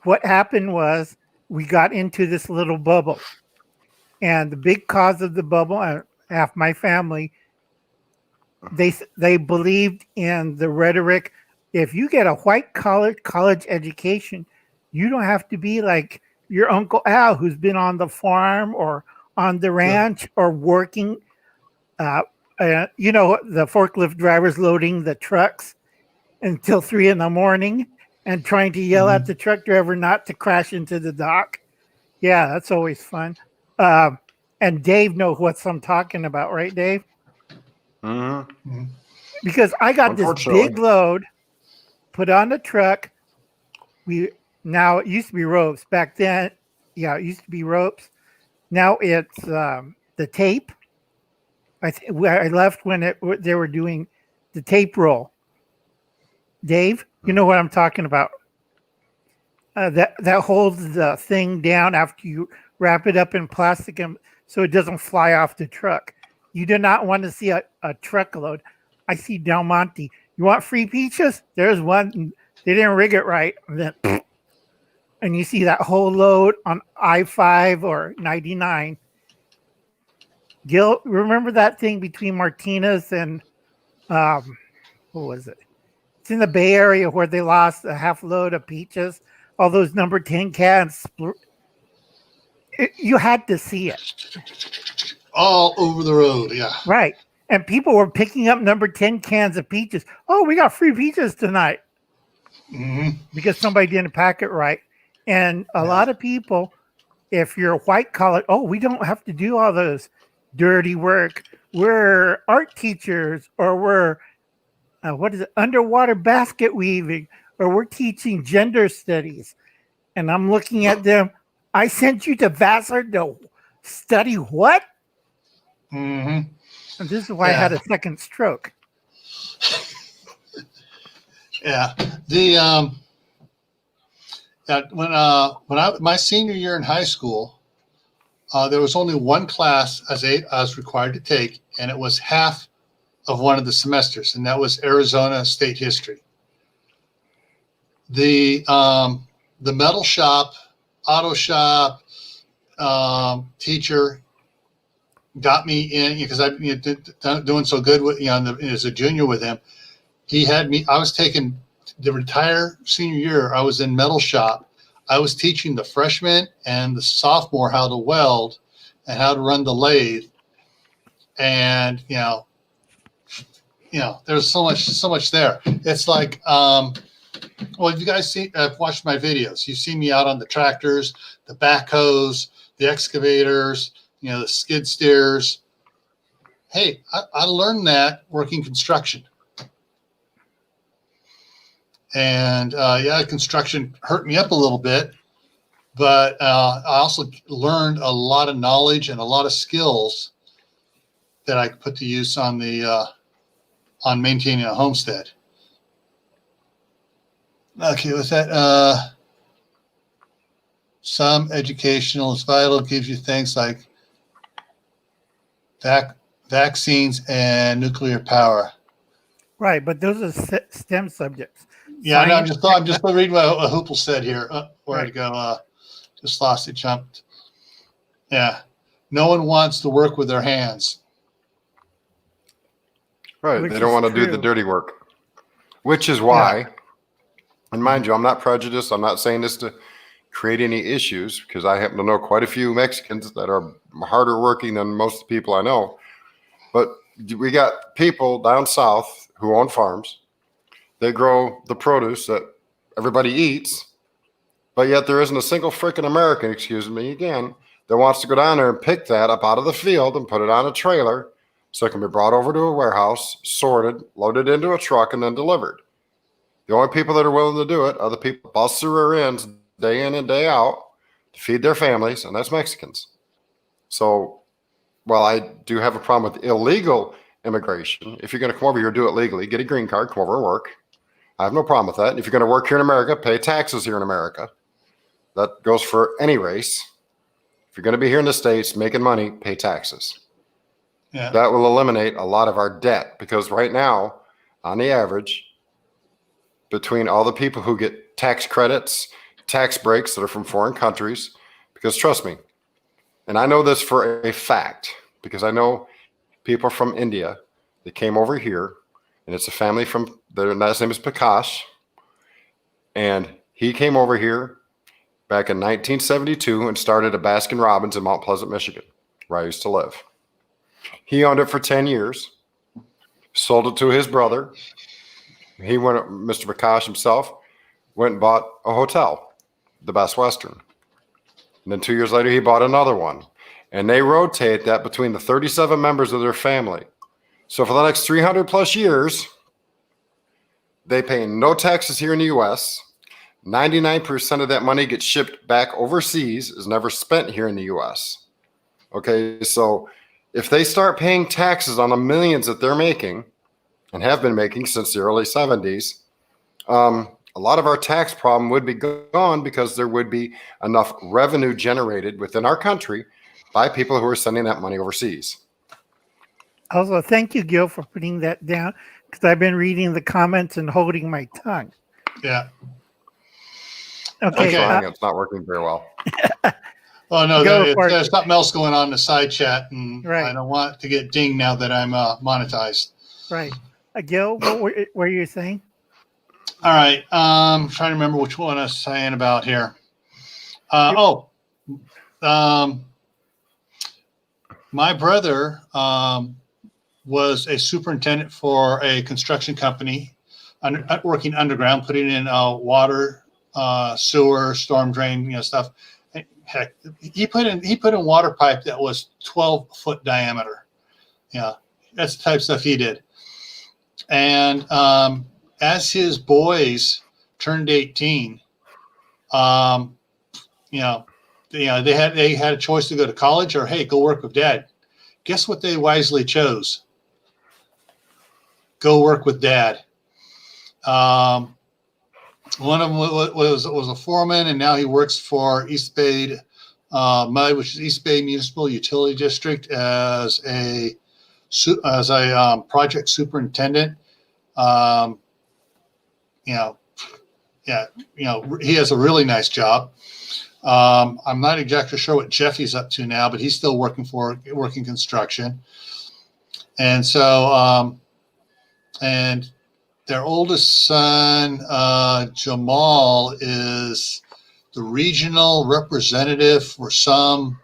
C: What happened was we got into this little bubble, and the big cause of the bubble, half my family, they believed in the rhetoric if you get a white collar college education, you don't have to be like your Uncle Al, who's been on the farm or on the ranch or working. The forklift drivers loading the trucks until 3 a.m. and trying to yell at the truck driver not to crash into the dock. Yeah, that's always fun. And Dave knows what I'm talking about, right, Dave?
B: Mm-hmm.
C: Because I got this big load put on the truck. Now it used to be ropes back then. Yeah, it used to be ropes. Now it's the tape. I left when they were doing the tape roll. Dave, you know what I'm talking about? That holds the thing down after you wrap it up in plastic so it doesn't fly off the truck. You do not want to see a truckload. I see Del Monte. You want free peaches? There's one. They didn't rig it right. And you see that whole load on I-5 or 99. Gil, remember that thing between Martinez and what was it? It's in the Bay Area where they lost a half load of peaches. All those number 10 cans. You had to see it.
A: All over the road, yeah.
C: Right. And people were picking up number 10 cans of peaches. Oh, we got free peaches tonight. Because somebody didn't pack it right. And a lot of people, if you're white collar, we don't have to do all those dirty work. We're art teachers, or we're underwater basket weaving, or we're teaching gender studies. And I'm looking at them. I sent you to Vassar to study what? And this is why I had a second stroke.
A: Yeah. My senior year in high school, there was only one class I was required to take, and it was half of one of the semesters, and that was Arizona state history. The metal shop, auto shop teacher got me in because I doing so good with as a junior with him. He had me. I was taking the entire senior year. I was in metal shop. I was teaching the freshman and the sophomore how to weld and how to run the lathe. And there's so much there. It's like, well, if you guys watched my videos, you've seen me out on the tractors, the backhoes, the excavators, the skid steers. Hey, I learned that working construction. And construction hurt me up a little bit, but I also learned a lot of knowledge and a lot of skills that I could put to use on maintaining a homestead. Okay, with that, some educational is vital, gives you things like vaccines and nuclear power.
C: Right, but those are STEM subjects.
A: Yeah, no, I'm just reading what Hoople said here. Where'd it go? Just lost it, jumped. Yeah, no one wants to work with their hands.
B: Right, they don't want to do the dirty work, which is why, and mind you, I'm not prejudiced. I'm not saying this to create any issues, because I happen to know quite a few Mexicans that are harder working than most of the people I know. But we got people down south who own farms. They grow the produce that everybody eats, but yet there isn't a single freaking American, excuse me again, that wants to go down there and pick that up out of the field and put it on a trailer so it can be brought over to a warehouse, sorted, loaded into a truck, and then delivered. The only people that are willing to do it are the people that bust their rear ends day in and day out to feed their families, and that's Mexicans. So while I do have a problem with illegal immigration, if you're going to come over here, do it legally, get a green card, come over and work. I have no problem with that. If you're going to work here in America, pay taxes here in America. That goes for any race. If you're going to be here in the States making money, pay taxes. Yeah. That will eliminate a lot of our debt, because right now, on the average, between all the people who get tax credits, tax breaks that are from foreign countries, because trust me, and I know this for a fact, because I know people from India that came over here, and it's a family from Their last name is Prakash. And he came over here back in 1972 and started a Baskin Robbins in Mount Pleasant, Michigan, where I used to live. He owned it for 10 years, sold it to his brother. Mr. Prakash himself, went and bought a hotel, the Best Western. And then 2 years later, he bought another one. And they rotate that between the 37 members of their family. So for the next 300 plus years, they pay no taxes here in the U.S. 99% of that money gets shipped back overseas, is never spent here in the U.S. Okay, so if they start paying taxes on the millions that they're making and have been making since the early 70s, a lot of our tax problem would be gone because there would be enough revenue generated within our country by people who are sending that money overseas.
C: Also, thank you, Gil, for putting that down, because I've been reading the comments and holding my tongue.
A: Yeah.
C: Okay.
B: It's not working very well.
A: Oh, no, there's something else going on in the side chat, and
C: right.
A: I don't want it to get dinged now that I'm monetized.
C: Right. Gil, what were you saying?
A: All right. I'm trying to remember which one I was saying about here. My brother was a superintendent for a construction company, working underground, putting in water, sewer, storm drain, stuff. Heck, he put in water pipe that was 12-foot diameter. Yeah, that's the type of stuff he did. And as his boys turned 18, they had a choice to go to college or, hey, go work with dad. Guess what they wisely chose? Go work with dad. One of them was a foreman, and now he works for East Bay MUD, which is East Bay Municipal Utility District, as a project superintendent. He has a really nice job. I'm not exactly sure what Jeffy's up to now, but he's still working construction. And so, and their oldest son, Jamal, is the regional representative for some,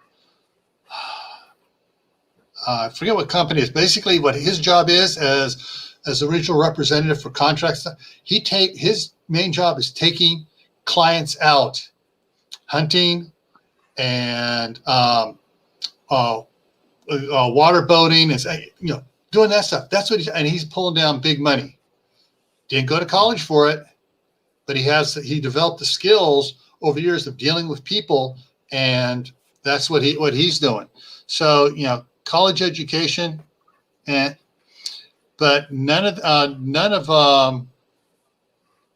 A: I forget what company it is. Basically, what his job is as a regional representative for contracts, his main job is taking clients out, hunting and water boating, and doing that stuff. That's what he's pulling down big money. Didn't go to college for it, but he developed the skills over years of dealing with people, and that's what he's doing. So college education, but none of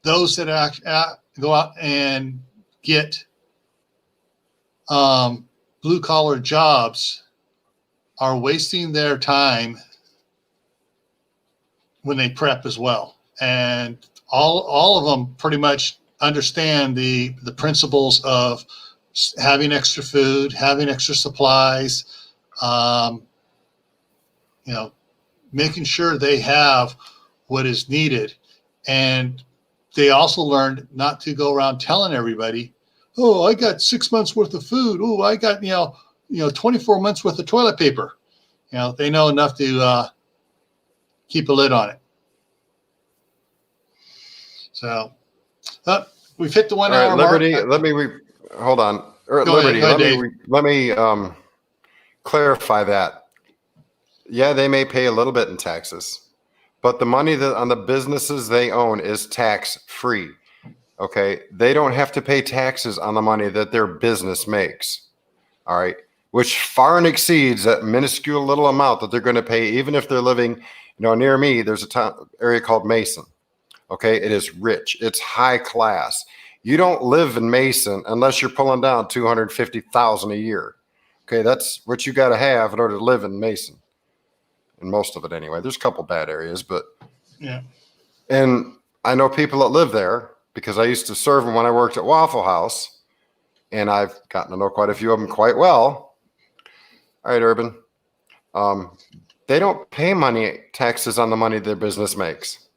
A: those that go out and get blue collar jobs are wasting their time when they prep as well. And all of them pretty much understand the principles of having extra food, having extra supplies, making sure they have what is needed. And they also learned not to go around telling everybody, oh, I got 6 months worth of food. Oh, I got, 24 months worth of toilet paper. They know enough to keep a lid on it. So we've hit the 1 hour
B: Liberty,
A: mark.
B: let me hold on. Liberty, let me clarify that. Yeah, they may pay a little bit in taxes, but the money that on the businesses they own is tax free. Okay, they don't have to pay taxes on the money that their business makes. All right, which far and exceeds that minuscule little amount that they're going to pay, even if they're living, near me. There's a area called Mason. Okay, it is rich. It's high class. You don't live in Mason unless you're pulling down $250,000 a year. Okay, that's what you got to have in order to live in Mason. And most of it anyway. There's a couple bad areas, but
A: yeah.
B: And I know people that live there because I used to serve them when I worked at Waffle House, and I've gotten to know quite a few of them quite well. All right, Urban. They don't pay taxes on the money their business makes.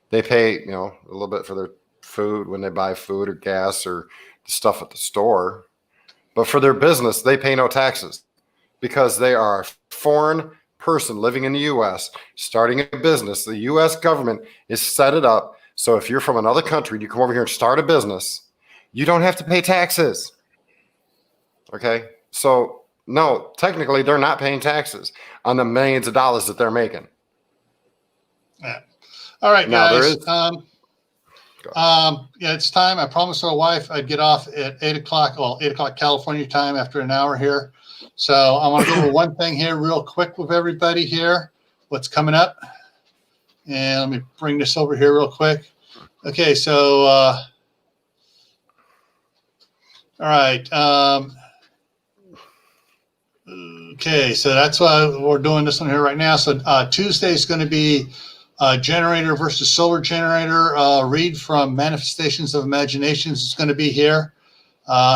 B: They pay, a little bit for their food when they buy food or gas or stuff at the store. But for their business, they pay no taxes because they are a foreign person living in the U.S. starting a business. The U.S. government is set it up so if you're from another country, you come over here and start a business, you don't have to pay taxes. Okay? So, no, technically, they're not paying taxes on the millions of dollars that they're making.
A: Yeah. All right,
B: Now,
A: guys. Yeah, it's time. I promised my wife I'd get off at 8 o'clock. Well, 8 o'clock California time after an hour here. So I want to go over one thing here real quick with everybody here. What's coming up? And let me bring this over here real quick. Okay, so all right. Okay, so that's why we're doing this one here right now. So Tuesday is going to be generator versus solar generator. Reed from Manifestations of Imaginations is going to be here.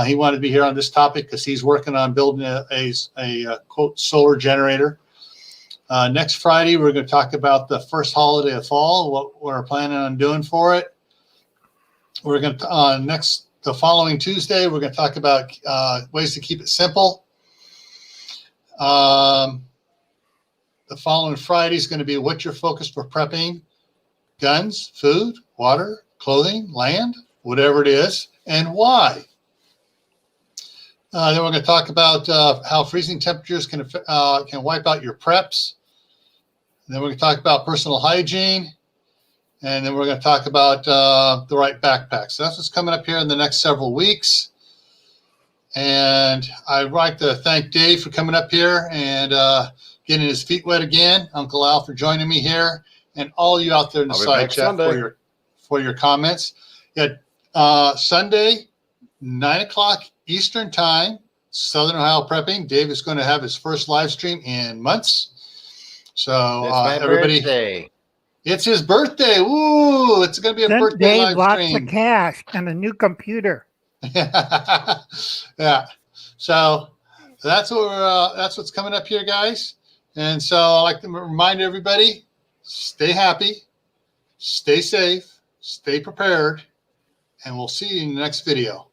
A: He wanted to be here on this topic because he's working on building a quote solar generator. Next Friday, we're going to talk about the first holiday of fall, what we're planning on doing for it. We're going to the following Tuesday, we're going to talk about ways to keep it simple. The following Friday is going to be what's your focus for prepping guns, food, water, clothing, land, whatever it is, and why. Then we're going to talk about how freezing temperatures can wipe out your preps. And then we're going to talk about personal hygiene. And then we're going to talk about the right backpack. So that's what's coming up here in the next several weeks. And I'd like to thank Dave for coming up here and getting his feet wet again. Uncle Al for joining me here, and all you out there in the side chat for your comments. Yeah, Sunday, 9 o'clock Eastern time, Southern Ohio Prepping. Dave is going to have his first live stream in months. So everybody, birthday. It's his birthday. Woo! It's going to be a birthday live stream.
C: Lots of cash and a new computer.
A: Yeah. So that's what's coming up here, guys. And so I like to remind everybody, stay happy, stay safe, stay prepared, and we'll see you in the next video.